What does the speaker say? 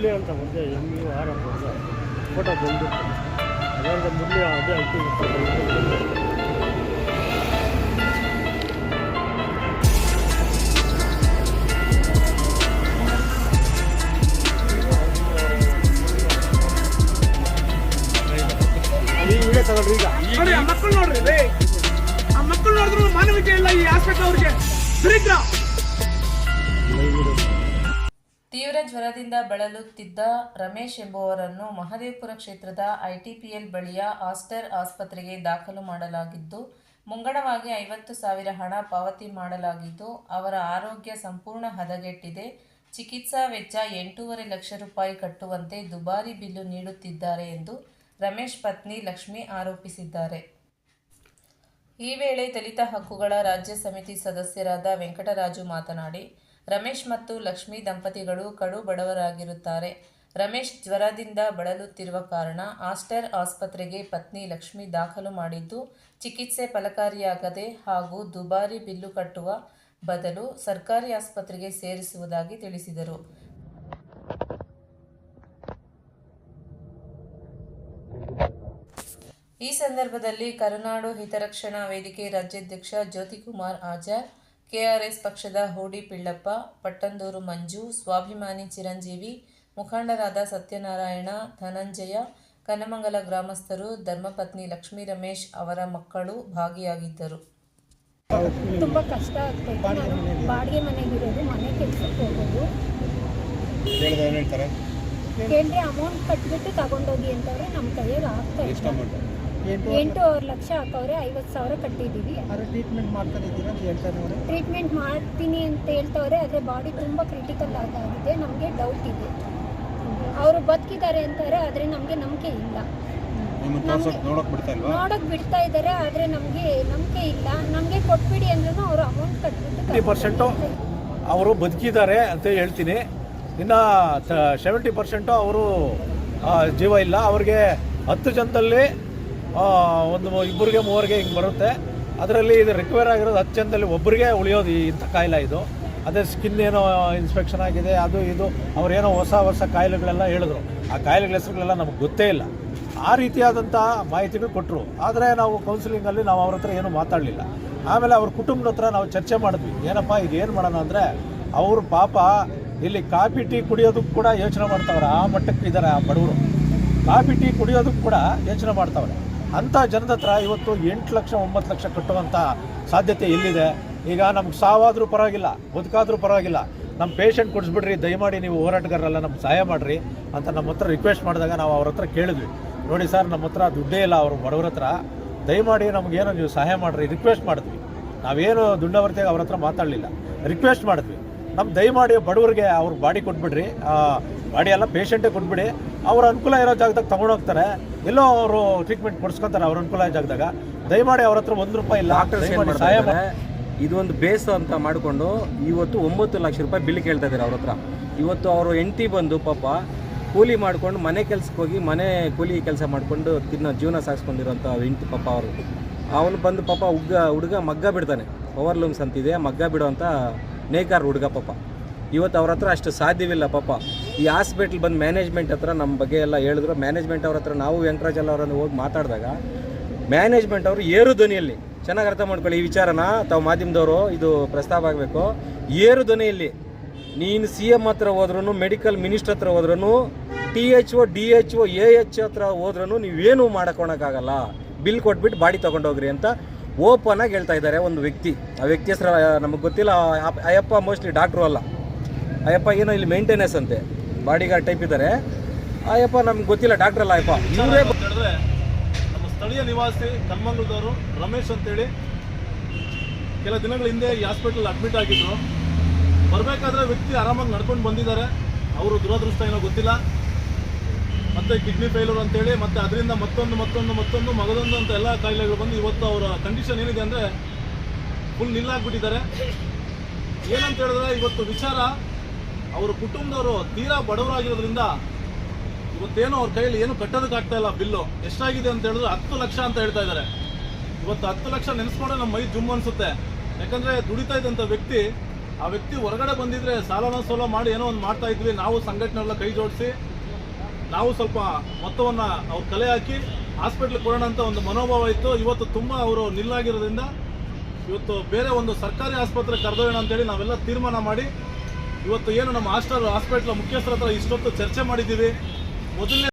ಮುರಳಿ ಅಂತ ಒಂದೇ MUR ಅಂತ ಫೋಟೋ ಬಂದಿರ್ತದೆ. ಅದರಿಂದ ಮುರಳಿ ಅದೇ ಐಟಿ ವಿಡಿಯೋ ತಗೊಳ್ರಿ. ಈಗ ಮಕ್ಕಳು ನೋಡ್ರಿ, ಆ ಮಕ್ಕಳು ನೋಡಿದ್ರು ಮಾನವೀಯತೆ ಇಲ್ಲ ಈ ಹಾಸ್ಪಿಟಲ್ ಅವ್ರಿಗೆ. ತೀವ್ರ ಜ್ವರದಿಂದ ಬಳಲುತ್ತಿದ್ದ ರಮೇಶ್ ಎಂಬುವರನ್ನು ಮಹದೇವಪುರ ಕ್ಷೇತ್ರದ ITPL ಬಳಿಯ ಆಸ್ಟರ್ ಆಸ್ಪತ್ರೆಗೆ ದಾಖಲು ಮಾಡಲಾಗಿದ್ದು, ಮುಂಗಡವಾಗಿ 50,000 ಹಣ ಪಾವತಿ ಮಾಡಲಾಗಿದ್ದು, ಅವರ ಆರೋಗ್ಯ ಸಂಪೂರ್ಣ ಹದಗೆಟ್ಟಿದೆ. ಚಿಕಿತ್ಸಾ ವೆಚ್ಚ 8.5 ಲಕ್ಷ ರೂಪಾಯಿ ಕಟ್ಟುವಂತೆ ದುಬಾರಿ ಬಿಲ್ಲು ನೀಡುತ್ತಿದ್ದಾರೆ ಎಂದು ರಮೇಶ್ ಪತ್ನಿ ಲಕ್ಷ್ಮಿ ಆರೋಪಿಸಿದ್ದಾರೆ. ಈ ವೇಳೆ ದಲಿತ ಹಕ್ಕುಗಳ ರಾಜ್ಯ ಸಮಿತಿ ಸದಸ್ಯರಾದ ವೆಂಕಟರಾಜು ಮಾತನಾಡಿ, ರಮೇಶ್ ಮತ್ತು ಲಕ್ಷ್ಮಿ ದಂಪತಿಗಳು ಕಡು ಬಡವರಾಗಿರುತ್ತಾರೆ. ರಮೇಶ್ ಜ್ವರದಿಂದ ಬಳಲುತ್ತಿರುವ ಕಾರಣ ಆಸ್ಟರ್ ಆಸ್ಪತ್ರೆಗೆ ಪತ್ನಿ ಲಕ್ಷ್ಮಿ ದಾಖಲು ಮಾಡಿದ್ದು, ಚಿಕಿತ್ಸೆ ಫಲಕಾರಿಯಾಗದೆ ಹಾಗೂ ದುಬಾರಿ ಬಿಲ್ಲು ಕಟ್ಟುವ ಬದಲು ಸರ್ಕಾರಿ ಆಸ್ಪತ್ರೆಗೆ ಸೇರಿಸುವುದಾಗಿ ತಿಳಿಸಿದರು. ಈ ಸಂದರ್ಭದಲ್ಲಿ ಕರುನಾಡು ಹಿತರಕ್ಷಣಾ ವೇದಿಕೆ ರಾಜ್ಯಾಧ್ಯಕ್ಷ ಜ್ಯೋತಿಕುಮಾರ್ ಆಚಾರ್, KRS ಪಕ್ಷದ ಹೂಡಿ ಪಿಳ್ಳಪ್ಪ, ಪಟ್ಟಂದೂರು ಮಂಜು, ಸ್ವಾಭಿಮಾನಿ ಚಿರಂಜೀವಿ, ಮುಖಂಡರಾದ ಸತ್ಯನಾರಾಯಣ, ಧನಂಜಯ, ಕನ್ನಮಂಗಲ ಗ್ರಾಮಸ್ಥರು, ಧರ್ಮಪತ್ನಿ ಲಕ್ಷ್ಮೀ ರಮೇಶ್ ಅವರ ಮಕ್ಕಳು ಭಾಗಿಯಾಗಿದ್ದರು. ತುಂಬ ಕಷ್ಟ ಆಗ್ತೈತೆ. ನಾನು ಬಾಡಿಗೆ ಮನೆಗಿರೋದು, ಮನೆ ಕೆಲಸಕ್ಕೆ ಹೋಗೋದು. ಕೇಳಿದ್ರೆ ಅಮೌಂಟ್ ಕಟ್ಬಿಟ್ಟು ತಗೊಂಡೋಗಿ ಅಂತವ್ರೆ. ನಮ್ಮ ಕೈಯಾಗ ಆಗ್ತಾ ಇಲ್ಲ. 8.5 ಲಕ್ಷ ಹಾಕವ್ರೆ, 50,000 ಕಟ್ಟಿದ್ದೀವಿ. ಟ್ರೀಟ್ಮೆಂಟ್ ಮಾಡ್ತೀನಿ ಅಂತ ಹೇಳ್ತವ್ರೆ, ಆದರೆ ಬಾಡಿ ತುಂಬ ಕ್ರಿಟಿಕಲ್ ಆಗಿದೆ. ನಮಗೆ ಡೌಟ್ ಇದೆ. ಅವರು ಬದುಕಿದ್ದಾರೆ ಅಂತಾರೆ, ಆದರೆ ನಮಗೆ ನಂಬಿಕೆ ಇಲ್ಲ. ನೋಡಕ್ ಬಿಡ್ತಾ ಇದ್ದಾರೆ, ಆದರೆ ನಮಗೆ ನಂಬಿಕೆ ಇಲ್ಲ. ನಮಗೆ ಕೊಟ್ಬಿಡಿ ಅಂದ್ರೂ ಅವರು ಅಮೌಂಟ್ ಕಟ್ಬಿಟ್ಟು 50% ಅವರು ಬದುಕಿದ್ದಾರೆ ಅಂತ ಹೇಳ್ತೀನಿ. ಇನ್ನು 70% ಅವರು ಜೀವ ಇಲ್ಲ. ಅವ್ರಿಗೆ 10 ಜನದಲ್ಲಿ ಒಂದು 2-3 ಹಿಂಗೆ ಬರುತ್ತೆ. ಅದರಲ್ಲಿ ಇದು ರಿಕವರ್ ಆಗಿರೋದು 10 ಜನದಲ್ಲಿ ಒಬ್ಬರಿಗೆ ಉಳಿಯೋದು ಇಂಥ ಕಾಯಿಲೆ ಇದು. ಅದೇ ಸ್ಕಿನ್ ಏನೋ ಇನ್ಸ್ಪೆಕ್ಷನ್ ಆಗಿದೆ, ಅದು ಇದು ಅವರೇನೋ ಹೊಸ ಕಾಯಿಲೆಗಳೆಲ್ಲ ಹೇಳಿದ್ರು. ಆ ಕಾಯಿಲೆಗಳ ಹೆಸರುಗಳೆಲ್ಲ ನಮಗೆ ಗೊತ್ತೇ ಇಲ್ಲ. ಆ ರೀತಿಯಾದಂಥ ಮಾಹಿತಿಗಳು ಕೊಟ್ಟರು. ಆದರೆ ನಾವು ಕೌನ್ಸಿಲಿಂಗಲ್ಲಿ ನಾವು ಅವ್ರ ಹತ್ರ ಏನೂ ಮಾತಾಡಲಿಲ್ಲ. ಆಮೇಲೆ ಅವ್ರ ಕುಟುಂಬದ ಹತ್ರ ನಾವು ಚರ್ಚೆ ಮಾಡಿದ್ವಿ. ಏನಪ್ಪ ಈಗ ಏನು ಮಾಡೋಣ ಅಂದರೆ, ಅವರು ಪಾಪ ಇಲ್ಲಿ ಕಾಫಿ ಟೀ ಕುಡಿಯೋದಕ್ಕೆ ಕೂಡ ಯೋಚನೆ ಮಾಡ್ತಾವ್ರೆ. ಆ ಮಟ್ಟಕ್ಕೆ ಇದ್ದಾರೆ ಆ ಬಡವರು. ಕಾಫಿ ಟೀ ಕುಡಿಯೋದಕ್ಕೆ ಕೂಡ ಯೋಚನೆ ಮಾಡ್ತಾವ್ರೆ. ಅಂಥ ಜನದ ಹತ್ರ ಇವತ್ತು 8 ಲಕ್ಷ 9 ಲಕ್ಷ ಕಟ್ಟುವಂಥ ಸಾಧ್ಯತೆ ಎಲ್ಲಿದೆ? ಈಗ ನಮ್ಗೆ ಸಾವಾದರೂ ಪರವಾಗಿಲ್ಲ, ಬದುಕಾದರೂ ಪರವಾಗಿಲ್ಲ, ನಮ್ಮ ಪೇಷಂಟ್ ಕೊಡಿಸ್ಬಿಡ್ರಿ, ದಯಮಾಡಿ ನೀವು ಹೋರಾಟಗಾರರೆಲ್ಲ ನಮ್ಗೆ ಸಹಾಯ ಮಾಡಿರಿ ಅಂತ ನಮ್ಮ ಹತ್ರ ರಿಕ್ವೆಸ್ಟ್ ಮಾಡಿದಾಗ ನಾವು ಅವ್ರ ಹತ್ರ ಕೇಳಿದ್ವಿ. ನೋಡಿ ಸರ್, ನಮ್ಮ ಹತ್ರ ದುಡ್ಡೇ ಇಲ್ಲ, ಅವರು ಬಡವ್ರ ಹತ್ರ, ದಯಮಾಡಿ ನಮಗೇನೋ ನೀವು ಸಹಾಯ ಮಾಡಿರಿ ರಿಕ್ವೆಸ್ಟ್ ಮಾಡಿದ್ವಿ. ನಾವೇನು ದುಂಡಾವರ್ತಿಯಾಗಿ ಅವ್ರ ಹತ್ರ ಮಾತಾಡಲಿಲ್ಲ, ರಿಕ್ವೆಸ್ಟ್ ಮಾಡಿದ್ವಿ. ನಮ್ಮ ದಯಮಾಡಿ ಬಡವರಿಗೆ ಅವ್ರ ಬಾಡಿ ಕೊಟ್ಬಿಡ್ರಿ, ಬಾಡಿ ಎಲ್ಲ ಪೇಷಂಟೇ ಕೊಟ್ಬಿಡಿ, ಅವ್ರ ಅನುಕೂಲ ಇರೋ ಜಾಗದಾಗ ತೊಗೊಂಡೋಗ್ತಾರೆ, ಎಲ್ಲೋ ಅವರು ಟ್ರೀಟ್ಮೆಂಟ್ ಕೊಡಿಸ್ಕೊತಾರೆ ಅವ್ರ ಅನುಕೂಲ ಜಾಗದಾಗ. ದಯಮಾಡಿ ಅವ್ರ ಹತ್ರ 1 ರೂಪಾಯಿ ಇಲ್ಲ, ಸಹಾಯ ಮಾಡಿ. ಇದೊಂದು ಬೇಸ್ ಅಂತ ಮಾಡಿಕೊಂಡು ಇವತ್ತು 9 ಲಕ್ಷ ರೂಪಾಯಿ ಬಿಲ್ ಕೇಳ್ತಾ ಇದ್ದಾರೆ ಅವ್ರ ಹತ್ರ. ಇವತ್ತು ಅವರು ಹೆಂಡತಿ ಬಂದು ಪಾಪ ಕೂಲಿ ಮಾಡ್ಕೊಂಡು ಮನೆ ಕೆಲ್ಸಕ್ಕೆ ಹೋಗಿ ಮನೆ ಕೂಲಿ ಕೆಲಸ ಮಾಡಿಕೊಂಡು ಜೀವನ ಸಾಗಿಸ್ಕೊಂಡಿರೋಂಥ ಹೆಂಡತಿ ಪಾಪ ಅವರು. ಅವನು ಬಂದು ಪಾಪ ಹುಡುಗ ಮಗ್ಗ ಬಿಡ್ತಾನೆ, ಪವರ್ ಲೂಮ್ಸ್ ಅಂತಿದೆ, ಮಗ್ಗ ಬಿಡೋವಂಥ ನೇಕಾರ ಹುಡುಗ ಪಾಪ. ಇವತ್ತು ಅವ್ರ ಹತ್ರ ಅಷ್ಟು ಸಾಧ್ಯವಿಲ್ಲ ಪಾಪ. ಈ ಹಾಸ್ಪಿಟ್ಲ್ ಬಂದು ಮ್ಯಾನೇಜ್ಮೆಂಟ್ ಹತ್ರ ನಮ್ಮ ಬಗ್ಗೆ ಎಲ್ಲ ಹೇಳಿದ್ರು. ಮ್ಯಾನೇಜ್ಮೆಂಟ್ ಅವ್ರ ಹತ್ರ ನಾವು ವೆಂಕಟರಾಜ್ ಅವರನ್ನು ಹೋಗಿ ಮಾತಾಡಿದಾಗ ಮ್ಯಾನೇಜ್ಮೆಂಟ್ ಅವರು ಏರು ಧ್ವನಿಯಲ್ಲಿ, ಚೆನ್ನಾಗಿ ಅರ್ಥ ಮಾಡ್ಕೊಳ್ಳಿ ಈ ವಿಚಾರನ, ತಾವು ಮಾಧ್ಯಮದವರು ಇದು ಪ್ರಸ್ತಾಪ ಆಗಬೇಕು, ಏರು ಧ್ವನಿಯಲ್ಲಿ ನೀನು CM ಹತ್ರ ಹೋದ್ರೂ, ಮೆಡಿಕಲ್ ಮಿನಿಸ್ಟರ್ ಹತ್ರ ಹೋದ್ರೂ, THO DHO AH ಹತ್ರ ಹೋದ್ರೂ ನೀವೇನು ಮಾಡೋಕ್ಕಾಗಲ್ಲ, ಬಿಲ್ ಕೊಟ್ಬಿಟ್ಟು ಬಾಡಿ ತೊಗೊಂಡೋಗ್ರಿ ಅಂತ ಓಪನ್ ಆಗಿ ಹೇಳ್ತಾ ಇದ್ದಾರೆ ಒಂದು ವ್ಯಕ್ತಿ. ಆ ವ್ಯಕ್ತಿ ಹೆಸರು ನಮಗೆ ಗೊತ್ತಿಲ್ಲ. ಅಯ್ಯಪ್ಪ ಮೋಸ್ಟ್ಲಿ ಡಾಕ್ಟ್ರು ಅಲ್ಲ, ಅಯ್ಯಪ್ಪ ಏನೋ ಇಲ್ಲಿ ಮೇಂಟೆನೆನ್ಸ್ ಅಂತೆ, ಬಾಡಿಗಾರ್ಡ್ ಟೈಪ್ ಇದ್ದಾರೆ. ಅಯ್ಯಪ್ಪ ನಮ್ಗೆ ಗೊತ್ತಿಲ್ಲ, ಡಾಕ್ಟ್ರ್ ಅಲ್ಲ ಅಯ್ಯಪ್ಪ. ಇವರೇ ಹೇಳಿದ್ರೆ ನಮ್ಮ ಸ್ಥಳೀಯ ನಿವಾಸಿ ಕನ್ನಮಂಗಲದವರು ರಮೇಶ್ ಅಂತೇಳಿ ಕೆಲ ದಿನಗಳ ಹಿಂದೆ ಈ ಹಾಸ್ಪಿಟಲ್ ಅಡ್ಮಿಟ್ ಆಗಿದ್ರು. ಬರಬೇಕಾದ್ರೆ ವ್ಯಕ್ತಿ ಆರಾಮಾಗಿ ನಡ್ಕೊಂಡು ಬಂದಿದ್ದಾರೆ. ಅವರು ದುರದೃಷ್ಟ ಏನೋ ಗೊತ್ತಿಲ್ಲ, ಮತ್ತೆ ಕಿಡ್ನಿ ಫೇಲ್ಯೂರ್ ಅಂತೇಳಿ, ಮತ್ತೆ ಅದರಿಂದ ಮತ್ತೊಂದು ಮಗದೊಂದು ಅಂತ ಎಲ್ಲ ಕಾಯಿಲೆಗಳು ಬಂದು ಇವತ್ತು ಅವರ ಕಂಡೀಷನ್ ಏನಿದೆ ಅಂದರೆ ಫುಲ್ ನಿಲ್ಲಾಗ್ಬಿಟ್ಟಿದ್ದಾರೆ. ಏನಂತ ಹೇಳಿದ್ರೆ, ಇವತ್ತು ವಿಚಾರ ಅವರ ಕುಟುಂಬದವರು ತೀರಾ ಬಡವರಾಗಿರೋದ್ರಿಂದ ಇವತ್ತೇನು ಅವ್ರ ಕೈಯಲ್ಲಿ ಏನು ಕಟ್ಟೋದಕ್ಕಾಗ್ತಾ ಇಲ್ಲ. ಬಿಲ್ಲು ಎಷ್ಟಾಗಿದೆ ಅಂತ ಹೇಳಿದ್ರೆ 10 ಲಕ್ಷ ಅಂತ ಹೇಳ್ತಾ ಇದ್ದಾರೆ. ಇವತ್ತು 10 ಲಕ್ಷ ನೆನೆಸ್ಕೊಂಡ್ರೆ ನಮ್ಮ ಮೈ ಜುಮ್ ಅನಿಸುತ್ತೆ. ಯಾಕಂದರೆ ದುಡಿತಾ ಇದ್ದಂಥ ವ್ಯಕ್ತಿ ಆ ವ್ಯಕ್ತಿ ಹೊರಗಡೆ ಬಂದಿದ್ರೆ ಸಾಲನ ಸೋಲ ಮಾಡಿ ಏನೋ ಒಂದು ಮಾಡ್ತಾ ಇದ್ವಿ, ನಾವು ಸಂಘಟನೆಲ್ಲ ಕೈ ಜೋಡಿಸಿ ನಾವು ಸ್ವಲ್ಪ ಮೊತ್ತವನ್ನು ಅವ್ರು ಕಲೆ ಹಾಕಿ ಹಾಸ್ಪಿಟ್ಲಿಗೆ ಕೊಡೋಣ ಅಂತ ಒಂದು ಮನೋಭಾವ ಇತ್ತು. ಇವತ್ತು ತುಂಬ ಅವರು ನಿಲ್ಲಾಗಿರೋದ್ರಿಂದ ಇವತ್ತು ಬೇರೆ ಒಂದು ಸರ್ಕಾರಿ ಆಸ್ಪತ್ರೆ ಕರೆದೊಯ್ಯೋಣ ಅಂತೇಳಿ ನಾವೆಲ್ಲ ತೀರ್ಮಾನ ಮಾಡಿ ಇವತ್ತು ಏನು ನಮ್ಮ ಹಾಸ್ಪಿಟ್ಲ್ ಮುಖ್ಯಸ್ಥರ ಹತ್ರ ಇಷ್ಟೊತ್ತು ಚರ್ಚೆ ಮಾಡಿದ್ದೀವಿ. ಮೊದಲನೇ